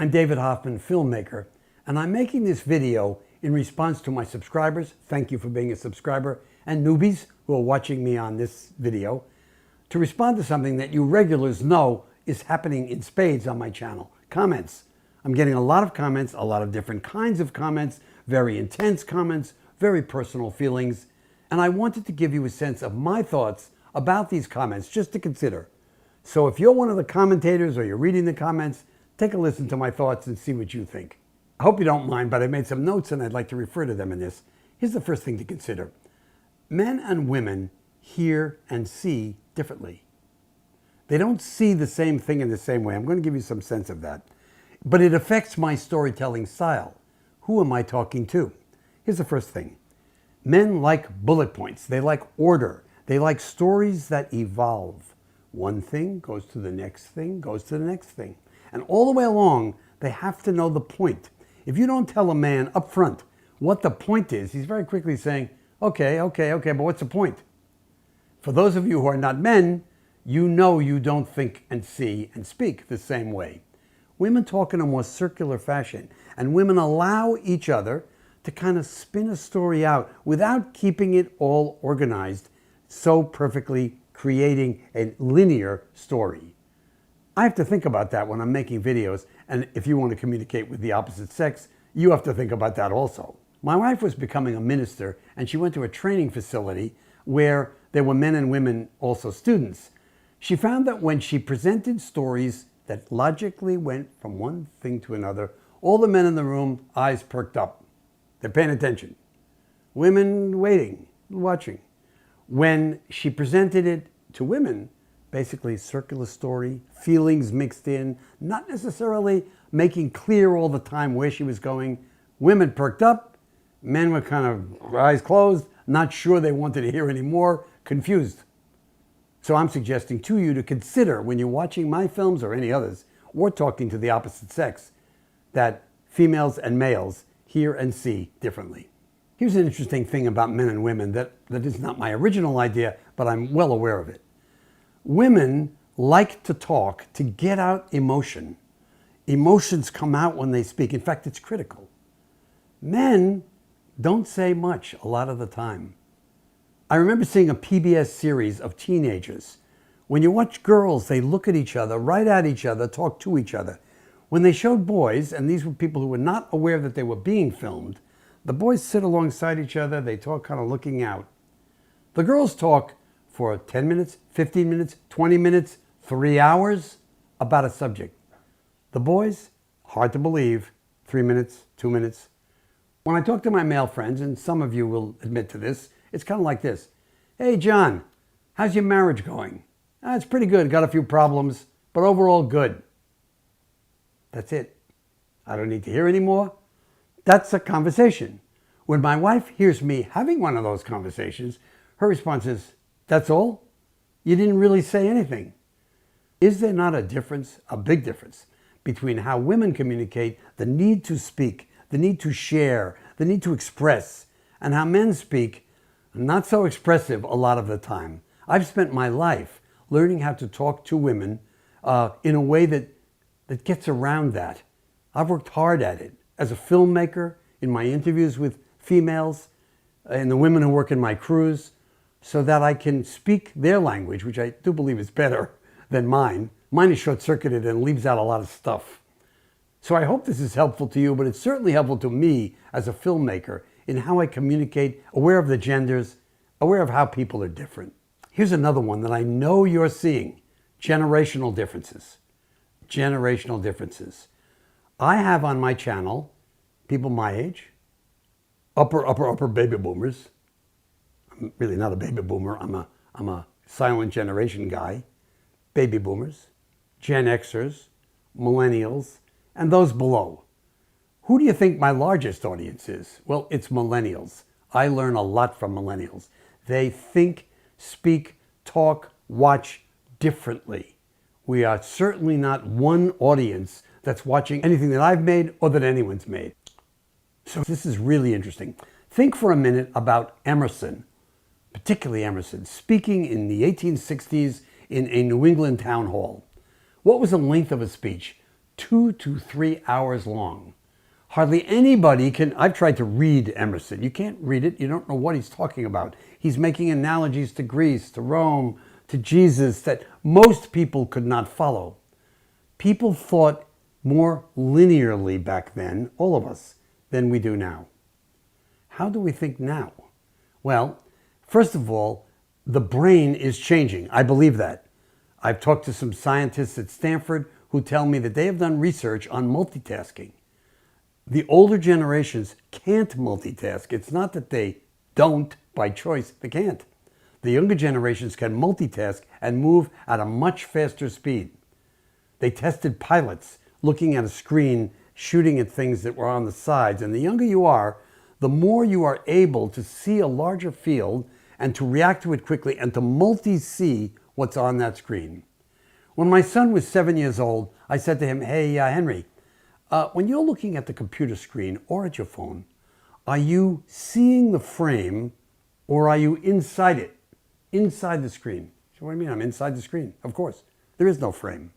I'm David Hoffman, filmmaker, and I'm making this video in response to my subscribers. Thank you for being a subscriber, and newbies who are watching me on this video, to respond to something that you regulars know is happening in spades on my channel. Comments. I'm getting a lot of comments, a lot of different kinds of comments, very intense comments, very personal feelings, and I wanted to give you a sense of my thoughts about these comments just to consider. So if you're one of the commentators or you're reading the comments, take a listen to my thoughts and see what you think. I hope you don't mind, but I made some notes and I'd like to refer to them in this. Here's the first thing to consider. Men and women hear and see differently. They don't see the same thing in the same way. I'm going to give you some sense of that. But it affects my storytelling style. Who am I talking to? Here's the first thing. Men like bullet points. They like order. They like stories that evolve. One thing goes to the next thing, goes to the next thing. And all the way along, they have to know the point. If you don't tell a man up front what the point is, he's very quickly saying, okay, but what's the point? For those of you who are not men, you know you don't think and see and speak the same way. Women talk in a more circular fashion, and women allow each other to kind of spin a story out without keeping it all organized so perfectly, creating a linear story. I have to think about that when I'm making videos, and if you want to communicate with the opposite sex, you have to think about that also. My wife was becoming a minister, and she went to a training facility where there were men and women, also students. She found that when she presented stories that logically went from one thing to another, all the men in the room, eyes perked up. They're paying attention. Women waiting, watching. When she presented it to women, basically circular story, feelings mixed in, not necessarily making clear all the time where she was going. Women perked up, men were kind of eyes closed, not sure they wanted to hear any more, confused. So I'm suggesting to you to consider when you're watching my films or any others, or talking to the opposite sex, that females and males hear and see differently. Here's an interesting thing about men and women that is not my original idea, but I'm well aware of it. Women like to talk to get out emotion. Emotions come out when they speak. In fact, it's critical. Men don't say much a lot of the time. I remember seeing a PBS series of teenagers. When you watch girls, they look at each other, right at each other, talk to each other. When they showed boys, and these were people who were not aware that they were being filmed, the boys sit alongside each other, they talk kind of looking out. The girls talk for 10 minutes, 15 minutes, 20 minutes, 3 hours about a subject. The boys, hard to believe, 3 minutes, 2 minutes. When I talk to my male friends, and some of you will admit to this, it's kind of like this. Hey, John, how's your marriage going? It's pretty good. Got a few problems, but overall good. That's it. I don't need to hear any more. That's a conversation. When my wife hears me having one of those conversations, her response is, that's all? You didn't really say anything. Is there not a difference, a big difference, between how women communicate, the need to speak, the need to share, the need to express, and how men speak, not so expressive a lot of the time? I've spent my life learning how to talk to women in a way that gets around that. I've worked hard at it as a filmmaker, in my interviews with females, and the women who work in my crews, so that I can speak their language, which I do believe is better than mine. Mine is short-circuited and leaves out a lot of stuff. So I hope this is helpful to you, but it's certainly helpful to me as a filmmaker in how I communicate, aware of the genders, aware of how people are different. Here's another one that I know you're seeing. Generational differences. Generational differences. I have on my channel people my age, upper baby boomers. I'm really not a baby boomer. I'm a silent generation guy. Baby boomers, Gen Xers, millennials, and those below. Who do you think my largest audience is? Well, it's millennials. I learn a lot from millennials. They think, speak, talk, watch differently. We are certainly not one audience that's watching anything that I've made or that anyone's made. So this is really interesting. Think for a minute about Emerson, particularly Emerson, speaking in the 1860s in a New England town hall. What was the length of a speech? 2 to 3 hours long. Hardly anybody can. I've tried to read Emerson. You can't read it. You don't know what he's talking about. He's making analogies to Greece, to Rome, to Jesus that most people could not follow. People thought more linearly back then, all of us, than we do now. How do we think now? Well, first of all, the brain is changing. I believe that. I've talked to some scientists at Stanford who tell me that they have done research on multitasking. The older generations can't multitask. It's not that they don't by choice, they can't. The younger generations can multitask and move at a much faster speed. They tested pilots looking at a screen, shooting at things that were on the sides. And the younger you are, the more you are able to see a larger field and to react to it quickly and to multi-see what's on that screen. When my son was 7 years old, I said to him, hey, Henry, when you're looking at the computer screen or at your phone, are you seeing the frame or are you inside it, inside the screen? So what do you mean? I'm inside the screen. Of course, there is no frame.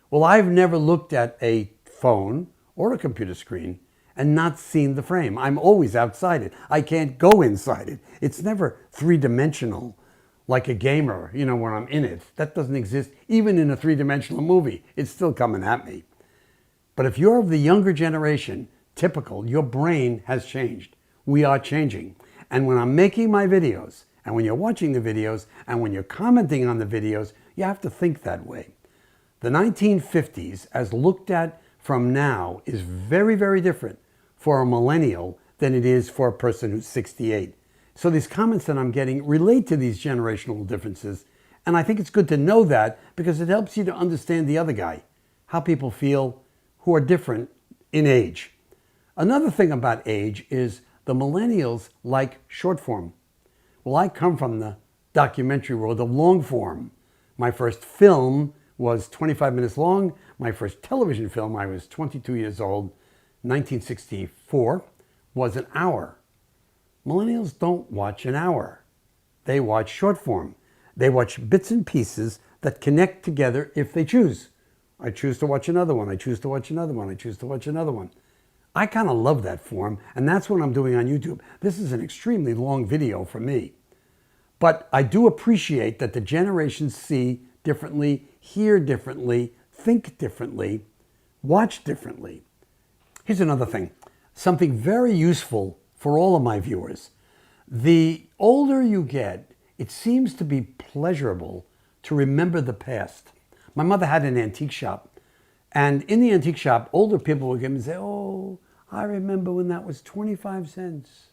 Well, I've never looked at a phone or a computer screen and not seen the frame. I'm always outside it. I can't go inside it. It's never three-dimensional like a gamer, when I'm in it. That doesn't exist even in a three-dimensional movie. It's still coming at me. But if you're of the younger generation, typical, your brain has changed. We are changing. And when I'm making my videos, and when you're watching the videos, and when you're commenting on the videos, you have to think that way. The 1950s, as looked at from now, is very, very different for a millennial than it is for a person who's 68. So these comments that I'm getting relate to these generational differences, and I think it's good to know that because it helps you to understand the other guy, how people feel who are different in age. Another thing about age is the millennials like short form. Well, I come from the documentary world of long form. My first film was 25 minutes long. My first television film, I was 22 years old, 1964, was an hour. Millennials don't watch an hour. They watch short form. They watch bits and pieces that connect together if they choose. I choose to watch another one. I choose to watch another one. I choose to watch another one. I kind of love that form, and that's what I'm doing on YouTube. This is an extremely long video for me. But I do appreciate that the generations see differently, hear differently, think differently, watch differently. Here's another thing, something very useful for all of my viewers. The older you get, it seems to be pleasurable to remember the past. My mother had an antique shop, and in the antique shop, older people would come and say, oh, I remember when that was 25 cents.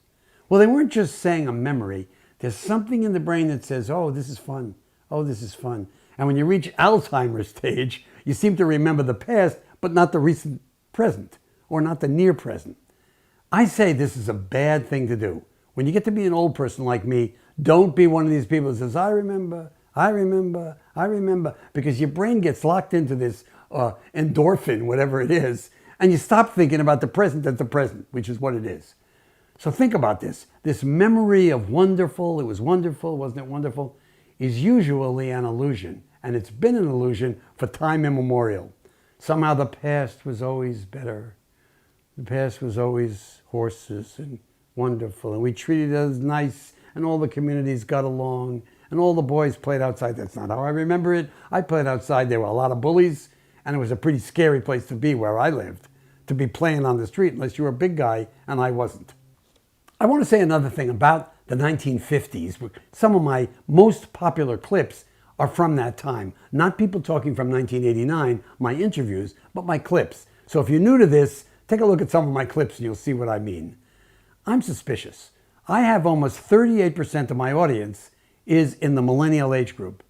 Well, they weren't just saying a memory. There's something in the brain that says, oh, this is fun. Oh, this is fun. And when you reach Alzheimer's stage, you seem to remember the past, but not the recent present, or not the near present. I say this is a bad thing to do. When you get to be an old person like me, don't be one of these people that says, I remember, because your brain gets locked into this endorphin, whatever it is, and you stop thinking about the present at the present, which is what it is. So think about this. This memory of wonderful, it was wonderful, wasn't it wonderful, is usually an illusion. And it's been an illusion for time immemorial. Somehow the past was always better. The past was always horses and wonderful. And we treated it as nice, and all the communities got along, and all the boys played outside. That's not how I remember it. I played outside. There were a lot of bullies, and it was a pretty scary place to be where I lived, to be playing on the street unless you were a big guy, and I wasn't. I want to say another thing about the 1950s. Some of my most popular clips are from that time. Not people talking from 1989, my interviews, but my clips. So if you're new to this, take a look at some of my clips and you'll see what I mean. I'm suspicious. I have almost 38% of my audience is in the millennial age group.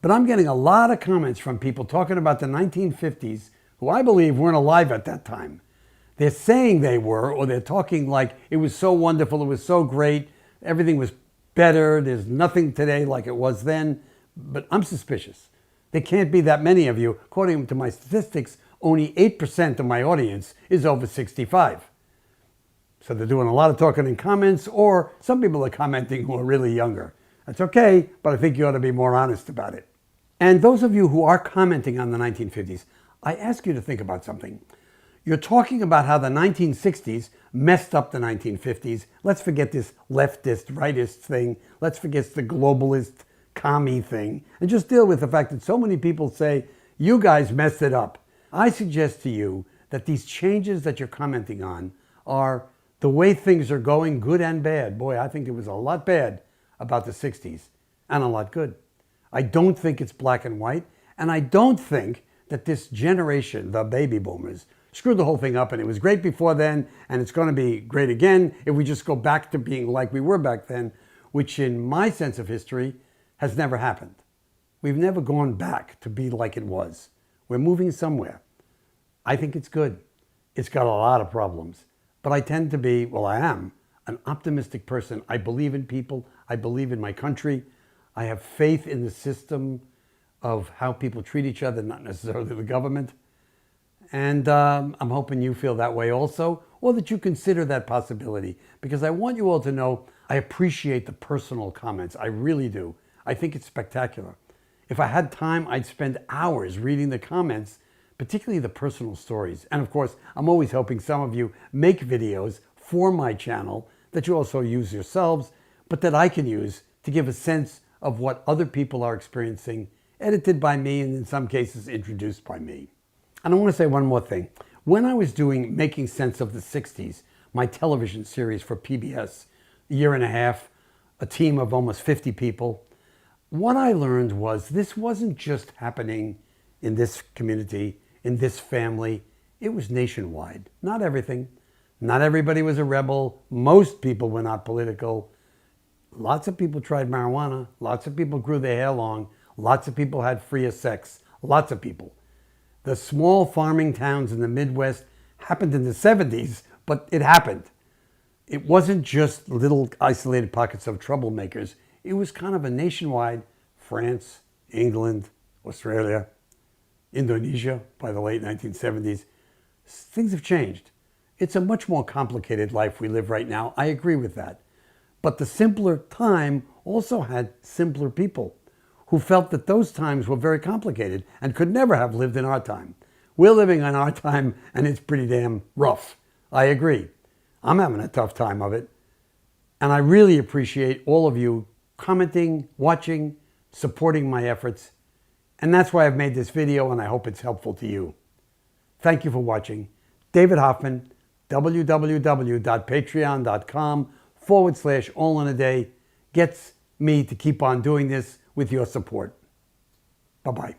But I'm getting a lot of comments from people talking about the 1950s who I believe weren't alive at that time. They're saying they were, or they're talking like it was so wonderful, it was so great, everything was better, there's nothing today like it was then. But I'm suspicious. There can't be that many of you. According to my statistics, only 8% of my audience is over 65. So they're doing a lot of talking in comments, or some people are commenting who are really younger. That's okay, but I think you ought to be more honest about it. And those of you who are commenting on the 1950s, I ask you to think about something. You're talking about how the 1960s messed up the 1950s. Let's forget this leftist, rightist thing. Let's forget the globalist, commie thing, and just deal with the fact that so many people say, you guys messed it up. I suggest to you that these changes that you're commenting on are the way things are going, good and bad. Boy, I think there was a lot bad about the 60s and a lot good. I don't think it's black and white, and I don't think that this generation, the baby boomers, screwed the whole thing up and it was great before then and it's going to be great again if we just go back to being like we were back then, which in my sense of history has never happened. We've never gone back to be like it was. We're moving somewhere. I think it's good. It's got a lot of problems, but I tend to be, well, I am an optimistic person. I believe in people. I believe in my country. I have faith in the system of how people treat each other, not necessarily the government. And I'm hoping you feel that way also, or that you consider that possibility, because I want you all to know I appreciate the personal comments. I really do. I think it's spectacular. If I had time, I'd spend hours reading the comments, particularly the personal stories. And of course, I'm always hoping some of you make videos for my channel that you also use yourselves, but that I can use to give a sense of what other people are experiencing, edited by me and in some cases introduced by me. And I want to say one more thing. When I was doing Making Sense of the 60s, my television series for PBS, a year and a half, a team of almost 50 people, what I learned was this wasn't just happening in this community, in this family. It was nationwide. Not everything. Not everybody was a rebel. Most people were not political. Lots of people tried marijuana. Lots of people grew their hair long. Lots of people had freer sex. Lots of people. The small farming towns in the Midwest happened in the 70s, but it happened. It wasn't just little isolated pockets of troublemakers. It was kind of a nationwide France, England, Australia, Indonesia by the late 1970s. Things have changed. It's a much more complicated life we live right now. I agree with that. But the simpler time also had simpler people who felt that those times were very complicated and could never have lived in our time. We're living in our time and it's pretty damn rough. I agree. I'm having a tough time of it. And I really appreciate all of you commenting, watching, supporting my efforts. And that's why I've made this video, and I hope it's helpful to you. Thank you for watching. David Hoffman, www.patreon.com/allinaday gets me to keep on doing this with your support. Bye-bye.